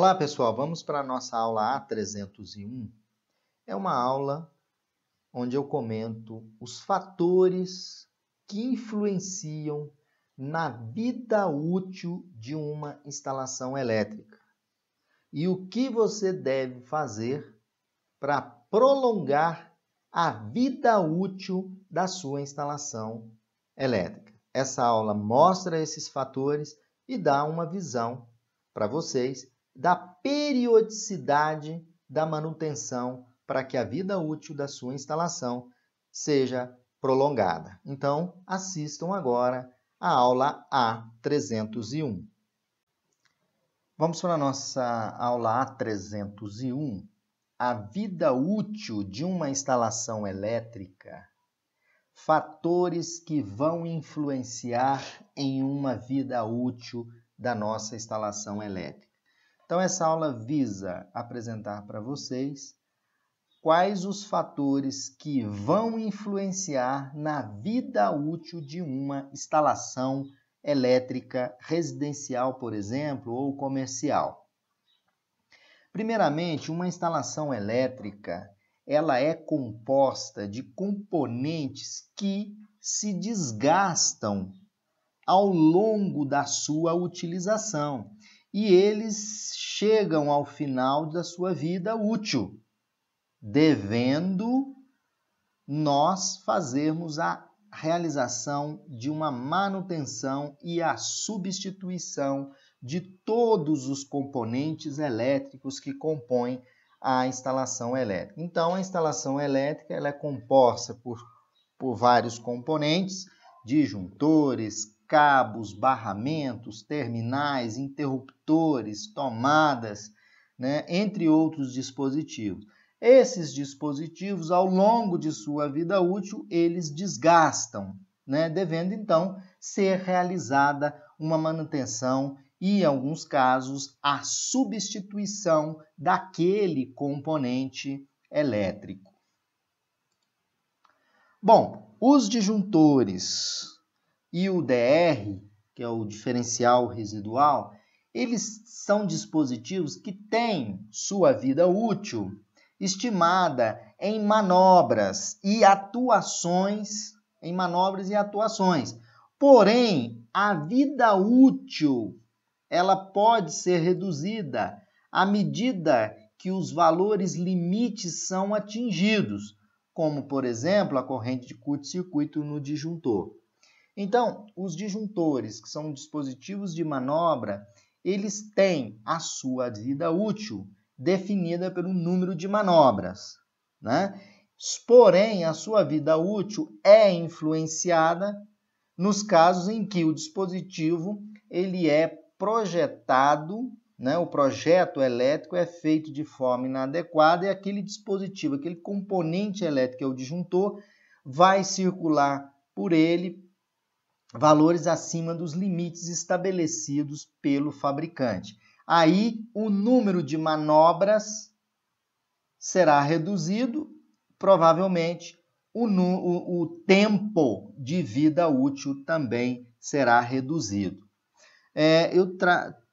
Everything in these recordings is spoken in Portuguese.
Olá, pessoal. Vamos para a nossa aula A301. É uma aula onde eu comento os fatores que influenciam na vida útil de uma instalação elétrica e o que você deve fazer para prolongar a vida útil da sua instalação elétrica. Essa aula mostra esses fatores e dá uma visão para vocês da periodicidade da manutenção para que a vida útil da sua instalação seja prolongada. Então, assistam agora a aula A301. Vamos para a nossa aula A301. A vida útil de uma instalação elétrica. Fatores que vão influenciar em uma vida útil da nossa instalação elétrica. Então, essa aula visa apresentar para vocês quais os fatores que vão influenciar na vida útil de uma instalação elétrica residencial, por exemplo, ou comercial. Primeiramente, uma instalação elétrica, ela é composta de componentes que se desgastam ao longo da sua utilização e eles chegam ao final da sua vida útil, devendo nós fazermos a realização de uma manutenção e a substituição de todos os componentes elétricos que compõem a instalação elétrica. Então, a instalação elétrica ela é composta por vários componentes, disjuntores, cabos, barramentos, terminais, interruptores, tomadas, entre outros dispositivos. Esses dispositivos, ao longo de sua vida útil, eles desgastam, devendo, então, ser realizada uma manutenção e, em alguns casos, a substituição daquele componente elétrico. Bom, os disjuntores e o DR, que é o diferencial residual, eles são dispositivos que têm sua vida útil estimada em manobras e atuações, Porém, a vida útil ela pode ser reduzida à medida que os valores limites são atingidos, como, por exemplo, a corrente de curto-circuito no disjuntor. Então, os disjuntores, que são dispositivos de manobra, eles têm a sua vida útil definida pelo número de manobras, Porém, a sua vida útil é influenciada nos casos em que o dispositivo ele é projetado, o projeto elétrico é feito de forma inadequada e aquele dispositivo, aquele componente elétrico, que é o disjuntor, vai circular por ele valores acima dos limites estabelecidos pelo fabricante. Aí, o número de manobras será reduzido, provavelmente o tempo de vida útil também será reduzido. Eu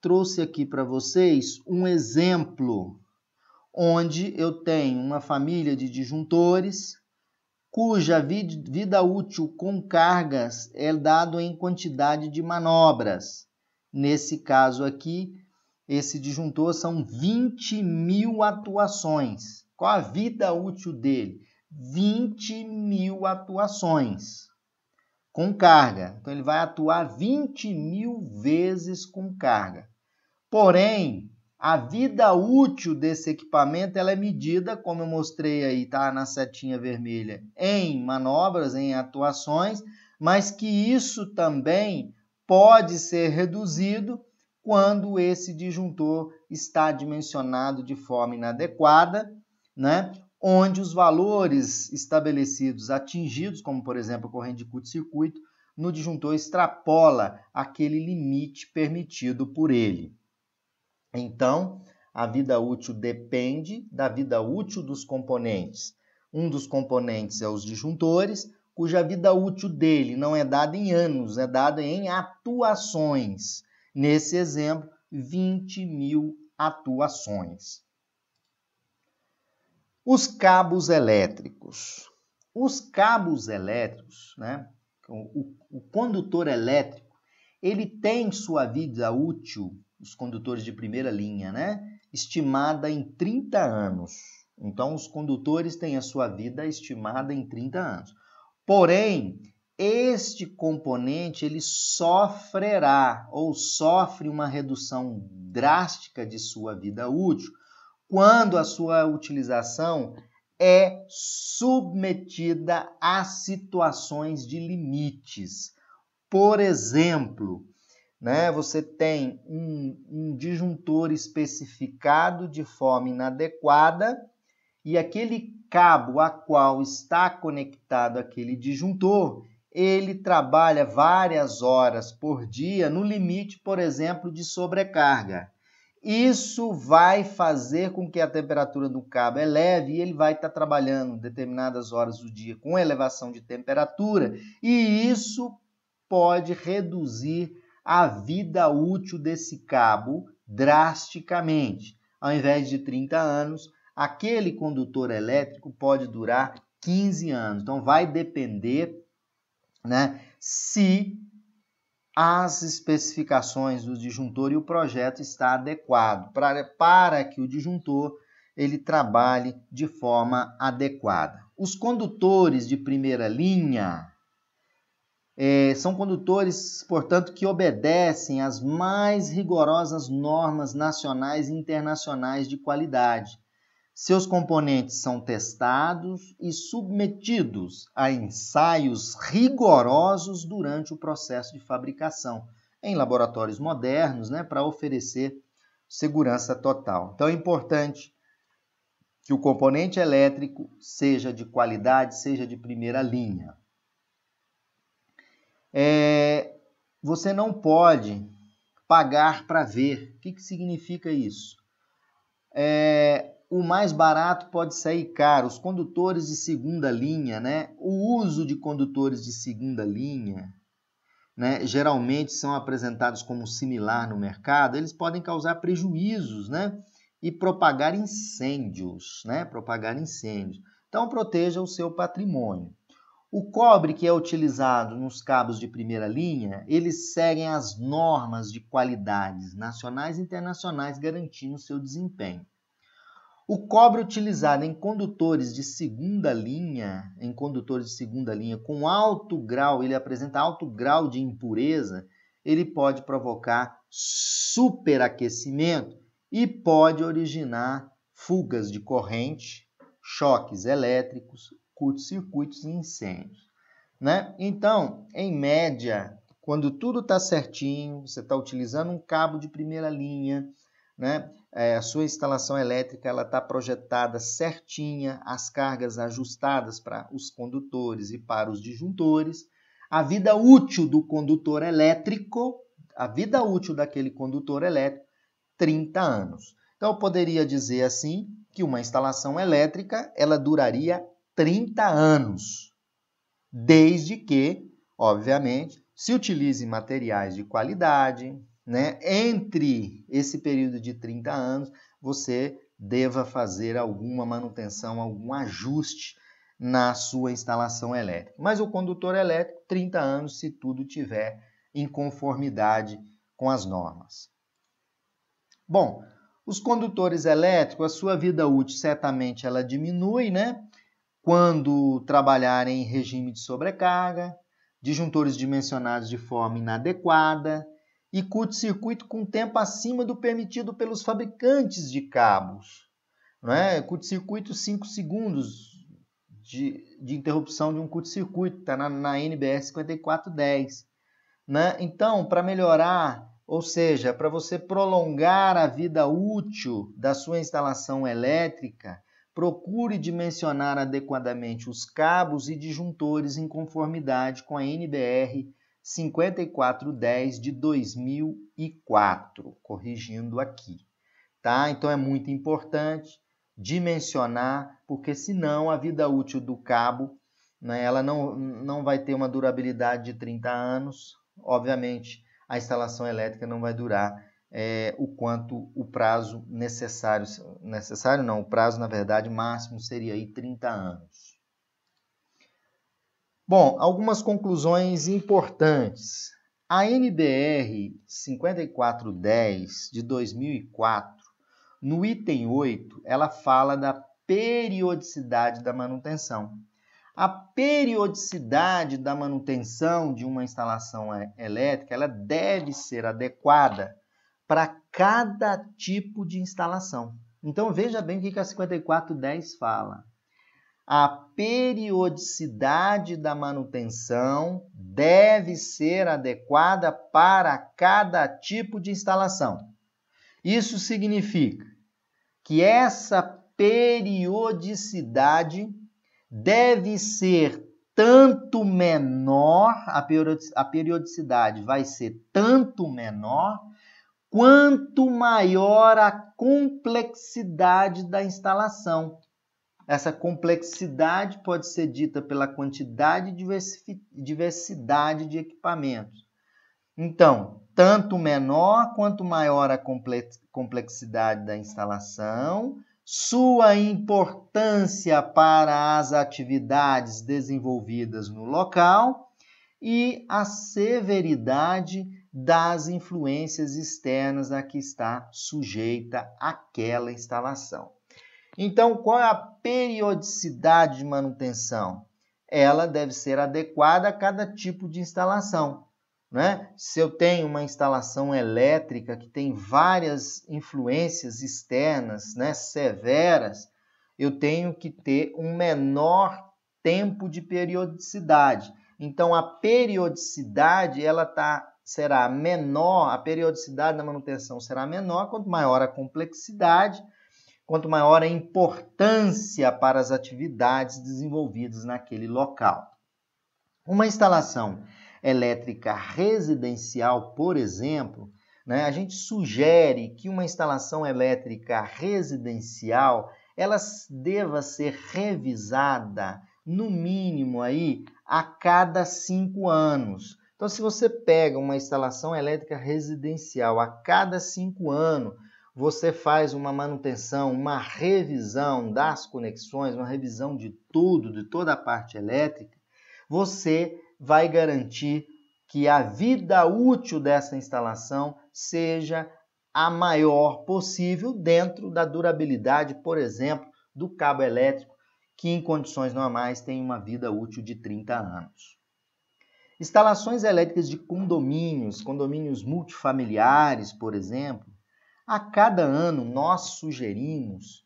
trouxe aqui para vocês um exemplo onde eu tenho uma família de disjuntores cuja vida útil com cargas é dado em quantidade de manobras. Nesse caso aqui, esse disjuntor são 20.000 atuações. Qual a vida útil dele? 20.000 atuações com carga. Então, ele vai atuar 20.000 vezes com carga. Porém, a vida útil desse equipamento ela é medida, como eu mostrei aí, tá na setinha vermelha, em manobras, em atuações, mas que isso também pode ser reduzido quando esse disjuntor está dimensionado de forma inadequada, onde os valores estabelecidos, atingidos, como por exemplo a corrente de curto-circuito, no disjuntor extrapola aquele limite permitido por ele. Então, a vida útil depende da vida útil dos componentes. Um dos componentes é os disjuntores, cuja vida útil dele não é dada em anos, é dada em atuações. Nesse exemplo, 20.000 atuações. Os cabos elétricos. Os cabos elétricos, né? O condutor elétrico, ele tem sua vida útil, os condutores de primeira linha, né? Estimada em 30 anos. Então, os condutores têm a sua vida estimada em 30 anos. Porém, este componente ele sofrerá ou sofre uma redução drástica de sua vida útil quando a sua utilização é submetida a situações de limites. Por exemplo, né, você tem um disjuntor especificado de forma inadequada e aquele cabo a qual está conectado aquele disjuntor, ele trabalha várias horas por dia no limite, por exemplo, de sobrecarga. Isso vai fazer com que a temperatura do cabo eleve e ele vai estar trabalhando determinadas horas do dia com elevação de temperatura e isso pode reduzir a vida útil desse cabo drasticamente. Ao invés de 30 anos, aquele condutor elétrico pode durar 15 anos. Então, vai depender, né, se as especificações do disjuntor e o projeto está adequado para que o disjuntor ele trabalhe de forma adequada. Os condutores de primeira linha são condutores, portanto, que obedecem às mais rigorosas normas nacionais e internacionais de qualidade. Seus componentes são testados e submetidos a ensaios rigorosos durante o processo de fabricação, em laboratórios modernos, né, para oferecer segurança total. Então é importante que o componente elétrico seja de qualidade, seja de primeira linha. Você não pode pagar para ver. O que significa isso? O mais barato pode sair caro. Os condutores de segunda linha, né? O uso de condutores de segunda linha, né, geralmente são apresentados como similar no mercado. Eles podem causar prejuízos, né? E propagar incêndios, né? Então, proteja o seu patrimônio. O cobre que é utilizado nos cabos de primeira linha, eles seguem as normas de qualidades nacionais e internacionais, garantindo seu desempenho. O cobre utilizado em condutores de segunda linha, com alto grau, ele apresenta alto grau de impureza, ele pode provocar superaquecimento e pode originar fugas de corrente, choques elétricos, curtos-circuitos e incêndios, né? Então, em média, quando tudo está certinho, você está utilizando um cabo de primeira linha, né? A sua instalação elétrica ela está projetada certinha, as cargas ajustadas para os condutores e para os disjuntores. A vida útil do condutor elétrico, a vida útil daquele condutor elétrico, 30 anos. Então, eu poderia dizer assim que uma instalação elétrica ela duraria 30 anos, desde que, obviamente, se utilize materiais de qualidade, né? Entre esse período de 30 anos, você deva fazer alguma manutenção, algum ajuste na sua instalação elétrica. Mas o condutor elétrico, 30 anos, se tudo tiver em conformidade com as normas. Bom, os condutores elétricos, a sua vida útil certamente ela diminui, né? Quando trabalharem em regime de sobrecarga, disjuntores dimensionados de forma inadequada e curto-circuito com tempo acima do permitido pelos fabricantes de cabos. Não é? Curto-circuito 5 segundos de interrupção de um curto-circuito, está na NBR 5410. Né? Então, para melhorar, ou seja, para você prolongar a vida útil da sua instalação elétrica, procure dimensionar adequadamente os cabos e disjuntores em conformidade com a NBR 5410 de 2004, corrigindo aqui, tá? Então é muito importante dimensionar, porque senão a vida útil do cabo, né, ela não vai ter uma durabilidade de 30 anos, obviamente a instalação elétrica não vai durar o quanto o prazo necessário não, o prazo, na verdade, máximo seria aí 30 anos. Bom, algumas conclusões importantes. A NBR 5410 de 2004, no item 8, ela fala da periodicidade da manutenção. A periodicidade da manutenção de uma instalação elétrica, ela deve ser adequada para cada tipo de instalação. Então, veja bem o que a 5410 fala. A periodicidade da manutenção deve ser adequada para cada tipo de instalação. Isso significa que essa periodicidade deve ser tanto menor, a periodicidade vai ser tanto menor, quanto maior a complexidade da instalação. Essa complexidade pode ser dita pela quantidade e diversidade de equipamentos. Então, tanto menor quanto maior a complexidade da instalação, sua importância para as atividades desenvolvidas no local e a severidade das influências externas a que está sujeita aquela instalação. Então, qual é a periodicidade de manutenção? Ela deve ser adequada a cada tipo de instalação, né? Se eu tenho uma instalação elétrica que tem várias influências externas, né, severas, eu tenho que ter um menor tempo de periodicidade. Então, a periodicidade será menor, a periodicidade da manutenção será menor quanto maior a complexidade, quanto maior a importância para as atividades desenvolvidas naquele local. Uma instalação elétrica residencial, por exemplo, né, a gente sugere que uma instalação elétrica residencial ela deva ser revisada no mínimo aí a cada 5 anos. Então, se você pega uma instalação elétrica residencial a cada 5 anos, você faz uma manutenção, uma revisão das conexões, uma revisão de tudo, de toda a parte elétrica, você vai garantir que a vida útil dessa instalação seja a maior possível dentro da durabilidade, por exemplo, do cabo elétrico, que em condições normais tem uma vida útil de 30 anos. Instalações elétricas de condomínios multifamiliares, por exemplo, a cada ano nós sugerimos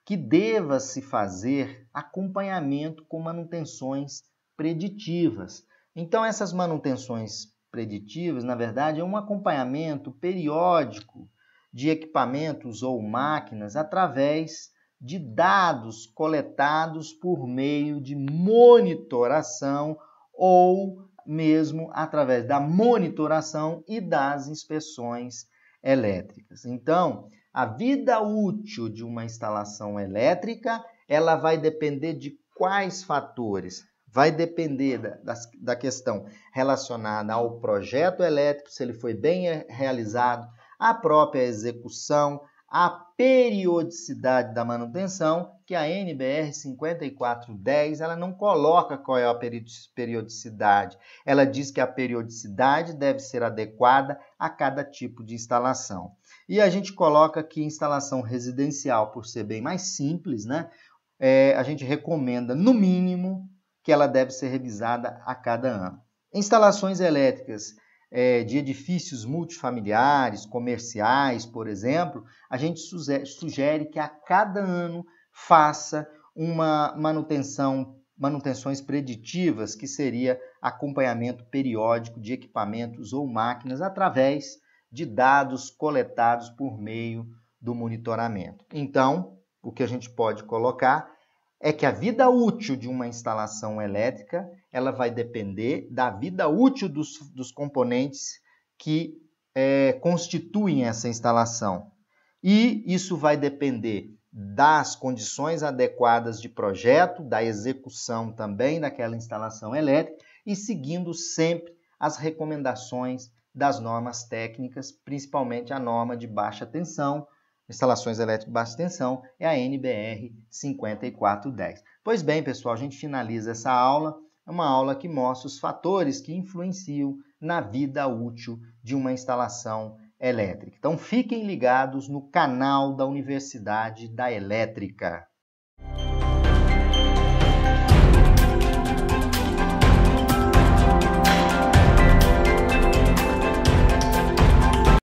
que deva-se fazer acompanhamento com manutenções preditivas. Então, essas manutenções preditivas, na verdade, é um acompanhamento periódico de equipamentos ou máquinas através de dados coletados por meio de monitoração ou mesmo através da monitoração e das inspeções elétricas. Então, a vida útil de uma instalação elétrica, ela vai depender de quais fatores? Vai depender da questão relacionada ao projeto elétrico, se ele foi bem realizado, a própria execução, a periodicidade da manutenção, que a NBR 5410 ela não coloca qual é a periodicidade. Ela diz que a periodicidade deve ser adequada a cada tipo de instalação. E a gente coloca aqui instalação residencial, por ser bem mais simples, né? A gente recomenda, no mínimo, que ela deve ser revisada a cada ano. Instalações elétricas de edifícios multifamiliares, comerciais, por exemplo, a gente sugere que a cada ano faça uma manutenções preditivas, que seria acompanhamento periódico de equipamentos ou máquinas através de dados coletados por meio do monitoramento. Então, o que a gente pode colocar é que a vida útil de uma instalação elétrica ela vai depender da vida útil dos componentes que constituem essa instalação. E isso vai depender das condições adequadas de projeto, da execução também daquela instalação elétrica e seguindo sempre as recomendações das normas técnicas, principalmente a norma de baixa tensão, instalações elétricas de baixa tensão, é a NBR 5410. Pois bem, pessoal, a gente finaliza essa aula. É uma aula que mostra os fatores que influenciam na vida útil de uma instalação elétrica. Então, fiquem ligados no canal da Universidade da Elétrica.